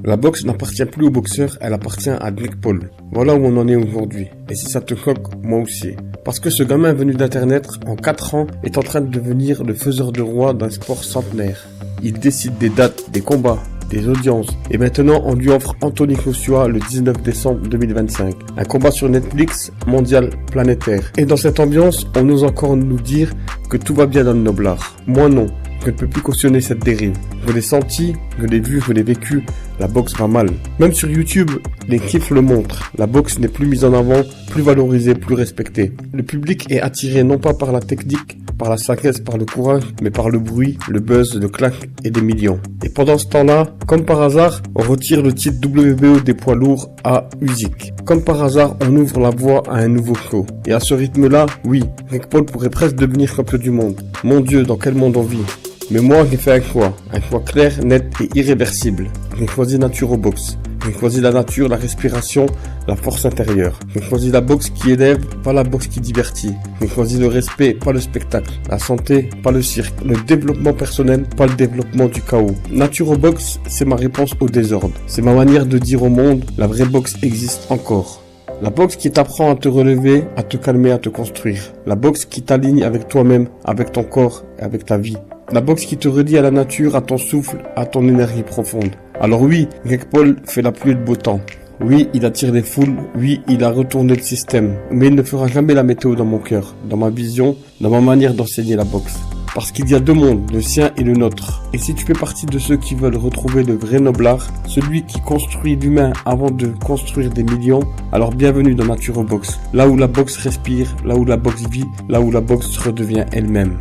La boxe n'appartient plus aux boxeurs, elle appartient à Jake Paul. Voilà où on en est aujourd'hui. Et si ça te choque, moi aussi. Parce que ce gamin venu d'internet, en 4 ans, est en train de devenir le faiseur de roi d'un sport centenaire. Il décide des dates, des combats, des audiences. Et maintenant, on lui offre Anthony Joshua le 19 décembre 2025. Un combat sur Netflix, mondial, planétaire. Et dans cette ambiance, on ose encore nous dire que tout va bien dans le noblard. Moi non. Je ne peux plus cautionner cette dérive. Je l'ai senti, je l'ai vu, je l'ai vécu. La boxe va mal. Même sur YouTube, les kiffs le montrent. La boxe n'est plus mise en avant, plus valorisée, plus respectée. Le public est attiré non pas par la technique, par la sagesse, par le courage, mais par le bruit, le buzz, le claque et des millions. Et pendant ce temps-là, comme par hasard, on retire le titre WBO des poids lourds à Usyk. Comme par hasard, on ouvre la voie à un nouveau show. Et à ce rythme-là, oui, Jake Paul pourrait presque devenir champion du monde. Mon Dieu, dans quel monde on vit? Mais moi, j'ai fait un choix clair, net et irréversible. J'ai choisi Naturobox. J'ai choisi la nature, la respiration, la force intérieure. J'ai choisi la boxe qui élève, pas la boxe qui divertit. J'ai choisi le respect, pas le spectacle. La santé, pas le cirque. Le développement personnel, pas le développement du chaos. Naturobox, c'est ma réponse au désordre. C'est ma manière de dire au monde, la vraie boxe existe encore. La boxe qui t'apprend à te relever, à te calmer, à te construire. La boxe qui t'aligne avec toi-même, avec ton corps et avec ta vie. La boxe qui te relie à la nature, à ton souffle, à ton énergie profonde. Alors oui, Jake Paul fait la pluie et le beau temps. Oui, il attire les foules. Oui, il a retourné le système. Mais il ne fera jamais la météo dans mon cœur, dans ma vision, dans ma manière d'enseigner la boxe. Parce qu'il y a deux mondes, le sien et le nôtre. Et si tu fais partie de ceux qui veulent retrouver le vrai noblard, celui qui construit l'humain avant de construire des millions, alors bienvenue dans Naturobox. Là où la boxe respire, là où la boxe vit, là où la boxe redevient elle-même.